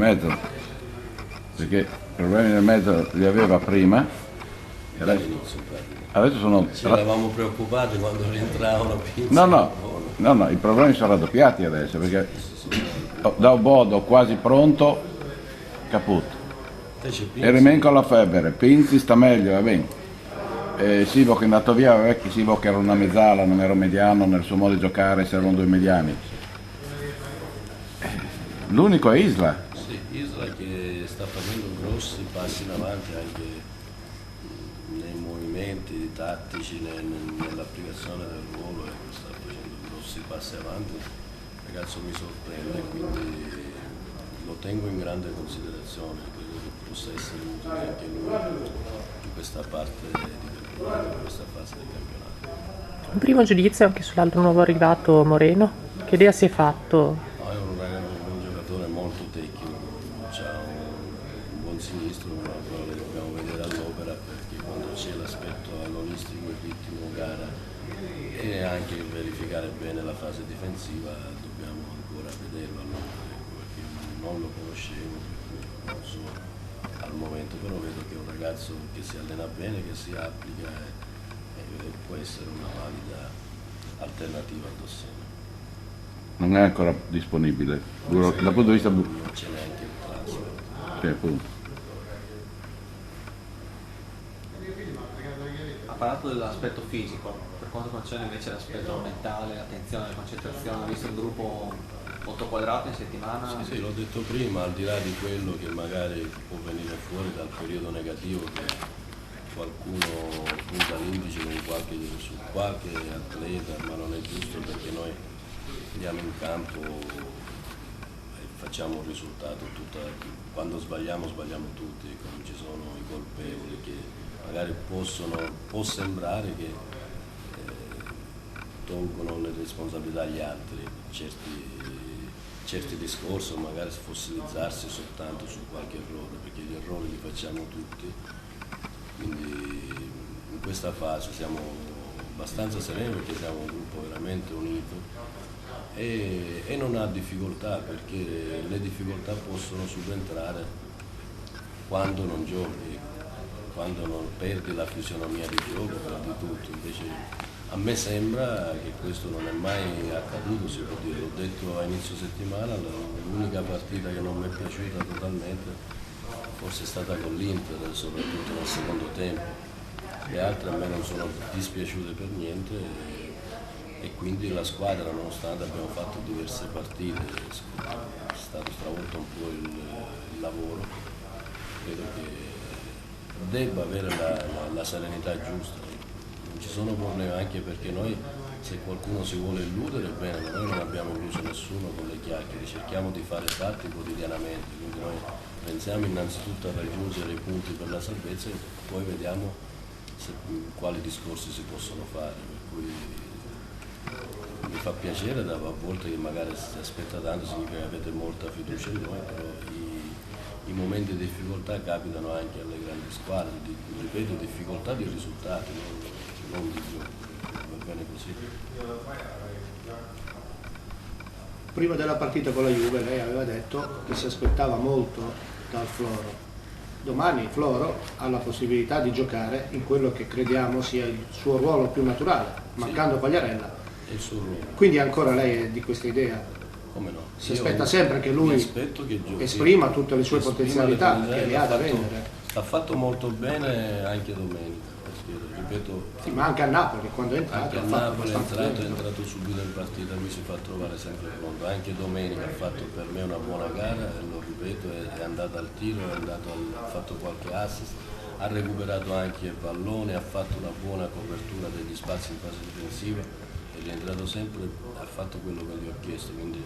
Mezzo, perché i problemi nel mezzo li aveva prima e adesso sono... Ci eravamo preoccupati quando rientravano Pinzi. No, i problemi sono raddoppiati adesso, perché da Bodo quasi pronto, caput. E rimen con la febbre, Pinzi sta meglio, va bene. Sivo che è andato via, vecchi Sivo che era una mezzala, non era un mediano, nel suo modo di giocare servono due mediani. L'unico è Isla. Sì, Isla che sta facendo grossi passi in avanti anche nei movimenti tattici, nell'applicazione del ruolo, sta facendo grossi passi avanti. Il ragazzo mi sorprende, quindi lo tengo in grande considerazione, credo che possa essere utile anche lui in questa parte in questa fase del campionato. Un primo giudizio anche sull'altro nuovo arrivato Moreno, che idea si è fatto? No, è un giocatore molto tecnico, ha un buon sinistro, ma lo dobbiamo vedere all'opera, perché quando c'è l'aspetto agonistico, il ritmo gara e anche verificare bene la fase difensiva dobbiamo ancora vederlo all'opera, perché non lo conoscevo, non so al momento, però vedo che è un ragazzo che si allena bene, che si applica e può essere una valida alternativa a Dossena. Non è ancora disponibile, dal punto di vista... Non c'è neanche il transfer. Sì, appunto. Ha parlato dell'aspetto fisico, per quanto concerne invece l'aspetto mentale, attenzione, concentrazione, ha visto il gruppo molto quadrato in settimana? Sì, l'ho detto prima, al di là di quello che magari può venire fuori dal periodo negativo, che qualcuno punta l'indice su qualche atleta, ma non è giusto, perché noi andiamo in campo e facciamo un risultato, quando sbagliamo tutti, non ci sono i colpevoli che magari può sembrare che tolgono le responsabilità agli altri, certi discorsi, o magari fossilizzarsi soltanto su qualche errore, perché gli errori li facciamo tutti, quindi in questa fase siamo abbastanza sereni perché siamo un gruppo veramente unito e non ha difficoltà, perché le difficoltà possono subentrare quando non giochi, quando non perdi la fisionomia di gioco, perdi tutto. Invece a me sembra che questo non è mai accaduto, si può dire, l'ho detto a inizio settimana, l'unica partita che non mi è piaciuta totalmente forse è stata con l'Inter, soprattutto nel secondo tempo. Le altre a me non sono dispiaciute per niente e quindi la squadra, nonostante abbiamo fatto diverse partite, è stato stravolto un po' il lavoro, credo che debba avere la serenità giusta, non ci sono problemi, anche perché noi, se qualcuno si vuole illudere, bene, ma noi non abbiamo illuso nessuno con le chiacchiere, cerchiamo di fare fatti quotidianamente, quindi noi pensiamo innanzitutto a raggiungere i punti per la salvezza e poi vediamo quali discorsi si possono fare, per cui mi fa piacere a volte che magari si aspetta tanto, significa che avete molta fiducia in noi, però i momenti di difficoltà capitano anche alle grandi squadre, ripeto, difficoltà di risultati, non di gioco, va bene così. Prima della partita con la Juve lei aveva detto che si aspettava molto dal Floro. Domani Floro ha la possibilità di giocare in quello che crediamo sia il suo ruolo più naturale, mancando Quagliarella. È il suo ruolo. Quindi ancora lei è di questa idea? Come no? Si aspetta sempre che lui esprima tutte le sue potenzialità che le ha da vendere. Ha fatto molto bene anche domenica, perché ripeto... Sì, ma anche a Napoli, quando è entrato, anche a Napoli è entrato subito in partita, lui si fa trovare sempre pronto. Anche domenica ha fatto per me una buona gara, lo ripeto, è andato al tiro, ha fatto qualche assist, ha recuperato anche il pallone, ha fatto una buona copertura degli spazi in fase difensiva, è rientrato sempre, ha fatto quello che gli ho chiesto, quindi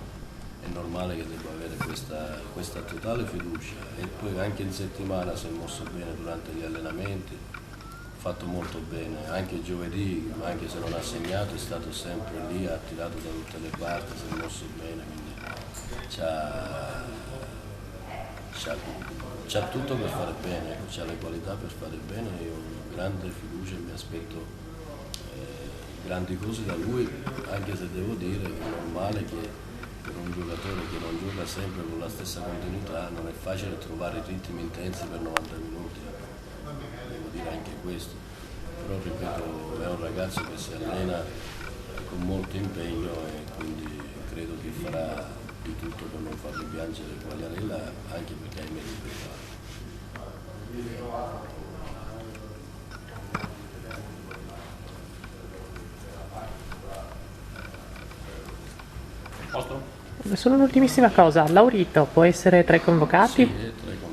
è normale che debba avere questa totale fiducia. E poi anche in settimana si è mosso bene durante gli allenamenti, ha fatto molto bene, anche giovedì, anche se non ha segnato, è stato sempre lì, ha tirato da tutte le parti, si è mosso bene, quindi c'ha tutto per fare bene, c'ha le qualità per fare bene, io ho grande fiducia e mi aspetto grandi cose da lui, anche se devo dire che è normale che per un giocatore che non gioca sempre con la stessa continuità non è facile trovare ritmi intensi per 90 minuti, devo dire anche questo, però ripeto è un ragazzo che si allena con molto impegno e quindi credo che farà di tutto per non farli piangere il Quagliarella, anche perché ha i mezzi per farlo. Solo un'ultimissima cosa, Laurito può essere tra i convocati? Sì, è tra i convocati.